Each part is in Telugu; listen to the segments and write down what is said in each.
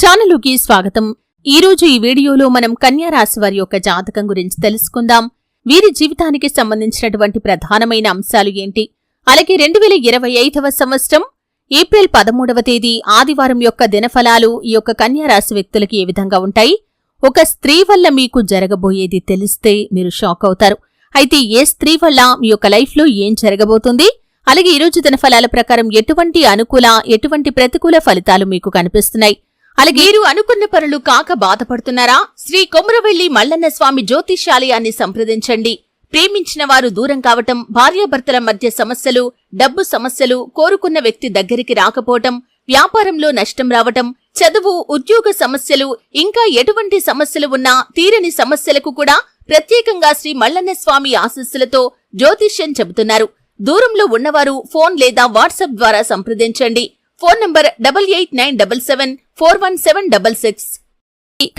ఛానలుకి స్వాగతం. ఈరోజు ఈ వీడియోలో మనం కన్యా రాశి వారి యొక్క జాతకం గురించి తెలుసుకుందాం. వీరి జీవితానికి సంబంధించినటువంటి ప్రధానమైన అంశాలు ఏంటి, అలాగే 2025వ సంవత్సరం ఏప్రిల్ 13వ తేదీ ఆదివారం యొక్క దినఫలాలు ఈ యొక్క కన్యా రాశి వ్యక్తులకి ఏ విధంగా ఉంటాయి, ఒక స్త్రీ వల్ల మీకు జరగబోయేది తెలిస్తే మీరు షాక్ అవుతారు. అయితే ఏ స్త్రీ వల్ల మీ యొక్క లైఫ్లో ఏం జరగబోతుంది, అలాగే ఈరోజు దినఫలాల ప్రకారం ఎటువంటి అనుకూల ఎటువంటి ప్రతికూల ఫలితాలు మీకు కనిపిస్తున్నాయి, అలాగే మీరు అనుకున్న పనులు కాక బాధపడుతున్నారా? శ్రీ కొమరవెల్లి మల్లన్న స్వామి జ్యోతిష్యాలయాన్ని సంప్రదించండి. ప్రేమించిన వారు దూరం కావటం, భార్యాభర్తల మధ్య సమస్యలు, డబ్బు సమస్యలు, కోరుకున్న వ్యక్తి దగ్గరికి రాకపోవటం, వ్యాపారంలో నష్టం రావటం, చదువు ఉద్యోగ సమస్యలు, ఇంకా ఎటువంటి సమస్యలు ఉన్నా తీరని సమస్యలకు కూడా ప్రత్యేకంగా శ్రీ మల్లన్న స్వామి ఆశీస్సులతో జ్యోతిష్యం చెబుతున్నారు. దూరంలో ఉన్నవారు ఫోన్ లేదా వాట్సాప్ ద్వారా సంప్రదించండి. Phone number 8897741766.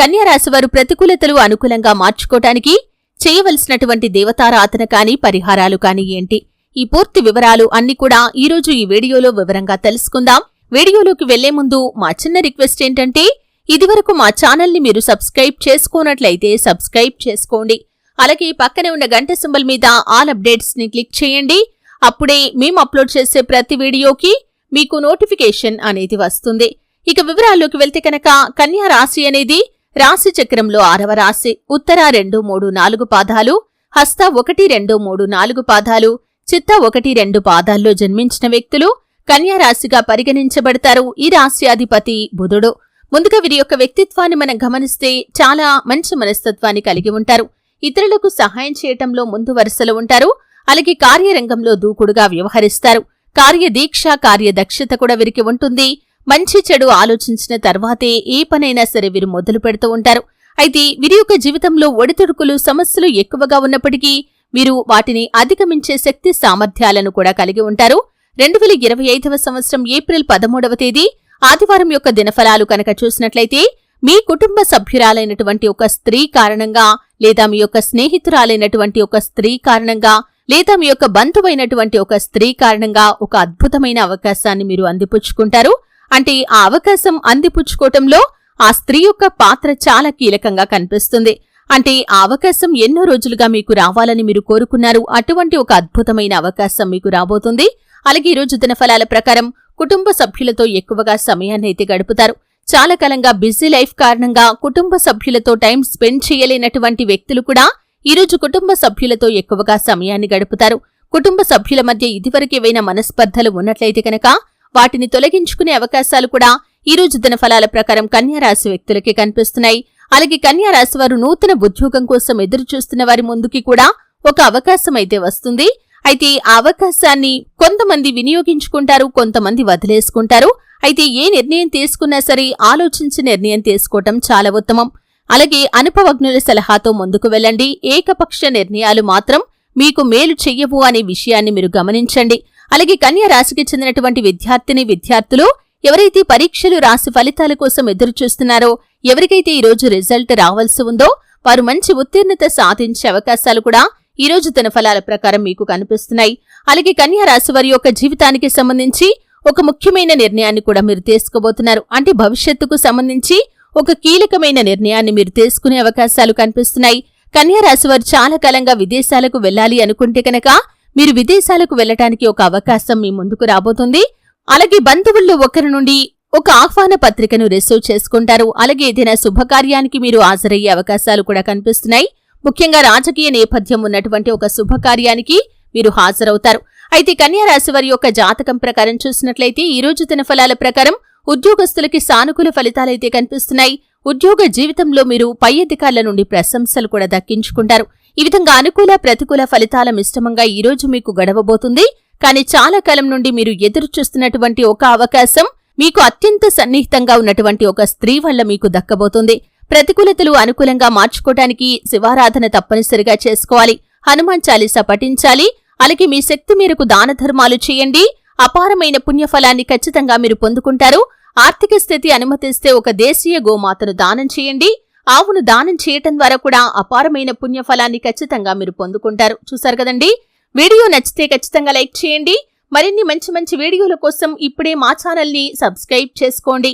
కన్యా రాశి వారు ప్రతికూలతలు అనుకూలంగా మార్చుకోవటానికి చేయవలసినటువంటి దేవతారాధన కాని పరిహారాలు కాని ఏంటి, ఈ పూర్తి వివరాలు అన్ని కూడా ఈరోజు ఈ వీడియోలో వివరంగా తెలుసుకుందాం. వీడియోలోకి వెళ్లే ముందు మా చిన్న రిక్వెస్ట్ ఏంటంటే, ఇదివరకు మా ఛానల్ని మీరు సబ్స్క్రైబ్ చేసుకోనట్లయితే సబ్స్క్రైబ్ చేసుకోండి. అలాగే పక్కనే ఉన్న గంట సింబల్ మీద ఆల్ అప్డేట్స్ ని క్లిక్ చేయండి. అప్పుడే మేము అప్లోడ్ చేసే ప్రతి వీడియోకి మీకు నోటిఫికేషన్ అనేది వస్తుంది. ఇక వివరాల్లోకి వెళ్తే కనుక, కన్యా రాశి అనేది రాశి చక్రంలో 6వ రాశి. ఉత్తర 2, 3, 4 పాదాలు, హస్త 1, 2, 3, 4 పాదాలు, చిత్త 1, 2 పాదాల్లో జన్మించిన వ్యక్తులు కన్యా రాశిగా పరిగణించబడతారు. ఈ రాశి అధిపతి బుధుడు. ముందుగా వీరి యొక్క వ్యక్తిత్వాన్ని మనం గమనిస్తే చాలా మంచి మనస్తత్వాన్ని కలిగి ఉంటారు. ఇతరులకు సహాయం చేయటంలో ముందు వరుసలో ఉంటారు. అలాగే కార్యరంగంలో దూకుడుగా వ్యవహరిస్తారు. కార్యదీక్ష, కార్యదక్షత కూడా వీరికి ఉంటుంది. మంచి చెడు ఆలోచించిన తర్వాతే ఏ పనైనా సరే వీరు మొదలు పెడుతూ ఉంటారు. అయితే వీరి యొక్క జీవితంలో ఒడిదుడుకులు, సమస్యలు ఎక్కువగా ఉన్నప్పటికీ వీరు వాటిని అధిగమించే శక్తి సామర్థ్యాలను కూడా కలిగి ఉంటారు. 2025వ సంవత్సరం ఏప్రిల్ 13వ తేదీ ఆదివారం యొక్క దినఫలాలు కనుక చూసినట్లయితే, మీ కుటుంబ సభ్యురాలైనటువంటి ఒక స్త్రీ కారణంగా, లేదా మీ యొక్క స్నేహితురాలైనటువంటి ఒక స్త్రీ కారణంగా, లేదా మీ యొక్క బంధువైనటువంటి ఒక స్త్రీ కారణంగా ఒక అద్భుతమైన అవకాశాన్ని మీరు అందిపుచ్చుకుంటారు. అంటే ఆ అవకాశం అందిపుచ్చుకోవటంలో ఆ స్త్రీ యొక్క పాత్ర చాలా కీలకంగా కనిపిస్తుంది. అంటే ఆ అవకాశం ఎన్నో రోజులుగా మీకు రావాలని మీరు కోరుకున్నారు. అటువంటి ఒక అద్భుతమైన అవకాశం మీకు రాబోతుంది. అలాగే ఈరోజు దినఫలాల ప్రకారం కుటుంబ సభ్యులతో ఎక్కువగా సమయాన్ని అయితే గడుపుతారు. చాలా కాలంగా బిజీ లైఫ్ కారణంగా కుటుంబ సభ్యులతో టైం స్పెండ్ చేయలేనటువంటి వ్యక్తులు కూడా ఈరోజు కుటుంబ సభ్యులతో ఎక్కువగా సమయాన్ని గడుపుతారు. కుటుంబ సభ్యుల మధ్య ఇదివరకు ఏవైనా మనస్పర్ధలు ఉన్నట్లయితే కనుక వాటిని తొలగించుకునే అవకాశాలు కూడా ఈరోజు దినఫలాల ప్రకారం కన్యా రాశి వ్యక్తులకి కనిపిస్తున్నాయి. అలాగే కన్యా రాశి వారు నూతన ఉద్యోగం కోసం ఎదురు చూస్తున్న వారి ముందుకి కూడా ఒక అవకాశం అయితే వస్తుంది. అయితే ఆ అవకాశాన్ని కొంతమంది వినియోగించుకుంటారు, కొంతమంది వదిలేసుకుంటారు. అయితే ఏ నిర్ణయం తీసుకున్నా సరే ఆలోచించి నిర్ణయం తీసుకోవటం చాలా ఉత్తమం. అలాగే అనుభవజ్ఞుల సలహాతో ముందుకు వెళ్ళండి. ఏకపక్ష నిర్ణయాలు మాత్రం మీకు మేలు చెయ్యవు అనే విషయాన్ని మీరు గమనించండి. అలాగే కన్యా రాశికి చెందినటువంటి విద్యార్థులు ఎవరైతే పరీక్షలు రాసి ఫలితాల కోసం ఎదురు చూస్తున్నారో, ఎవరికైతే ఈరోజు రిజల్ట్ రావాల్సి ఉందో వారు మంచి ఉత్తీర్ణత సాధించే అవకాశాలు కూడా ఈరోజు దినఫలాల ప్రకారం మీకు కనిపిస్తున్నాయి. అలాగే కన్యా రాశి వారి యొక్క జీవితానికి సంబంధించి ఒక ముఖ్యమైన నిర్ణయాన్ని కూడా మీరు తీసుకోబోతున్నారు. అంటే భవిష్యత్తుకు సంబంధించి ఒక కీలకమైన నిర్ణయాన్ని మీరు తీసుకునే అవకాశాలు కనిపిస్తున్నాయి. కన్యా రాశి వారు చాలా కాలంగా విదేశాలకు వెళ్లాలి అనుకుంటే కనుక మీరు విదేశాలకు వెళ్లటానికి ఒక అవకాశం మీ ముందుకు రాబోతుంది. అలాగే బంధువుల్లో ఒకరి నుండి ఒక ఆహ్వాన పత్రికను రిసీవ్ చేసుకుంటారు. అలాగే ఏదైనా శుభకార్యానికి మీరు హాజరయ్యే అవకాశాలు కూడా కనిపిస్తున్నాయి. ముఖ్యంగా రాజకీయ నేపథ్యం ఉన్నటువంటి ఒక శుభకార్యానికి మీరు హాజరవుతారు. అయితే కన్యా రాశి వారి యొక్క జాతకం ప్రకారం చూసినట్లయితే ఈరోజు దినఫలాల ప్రకారం ఉద్యోగస్తులకి సానుకూల ఫలితాలైతే కనిపిస్తున్నాయి. ఉద్యోగ జీవితంలో మీరు పై అధికారుల నుండి ప్రశంసలు కూడా దక్కించుకుంటారు. ఈ విధంగా అనుకూల ప్రతికూల ఫలితాల మిశ్రమంగా ఈరోజు మీకు గడవబోతుంది. కానీ చాలా కాలం నుండి మీరు ఎదురు చూస్తున్నటువంటి ఒక అవకాశం మీకు అత్యంత సన్నిహితంగా ఉన్నటువంటి ఒక స్త్రీ వల్ల మీకు దక్కబోతుంది. ప్రతికూలతలు అనుకూలంగా మార్చుకోవటానికి శివారాధన తప్పనిసరిగా చేసుకోవాలి. హనుమాన్ చాలీసా పఠించాలి. అలాగే మీ శక్తి మేరకు దాన ధర్మాలు చేయండి. అపారమైన పుణ్యఫలాన్ని ఖచ్చితంగా మీరు పొందుకుంటారు. ఆర్థిక స్థితి అనుమతిస్తే ఒక దేశీయ గోమాతను దానం చేయండి. ఆవును దానం చేయటం ద్వారా కూడా అపారమైన పుణ్యఫలాన్ని ఖచ్చితంగా మీరు పొందుకుంటారు. చూశారు కదండి. వీడియో నచ్చితే ఖచ్చితంగా లైక్ చేయండి. మరిన్ని మంచి వీడియోల కోసం ఇప్పుడే మా ఛానల్ని సబ్స్క్రైబ్ చేసుకోండి.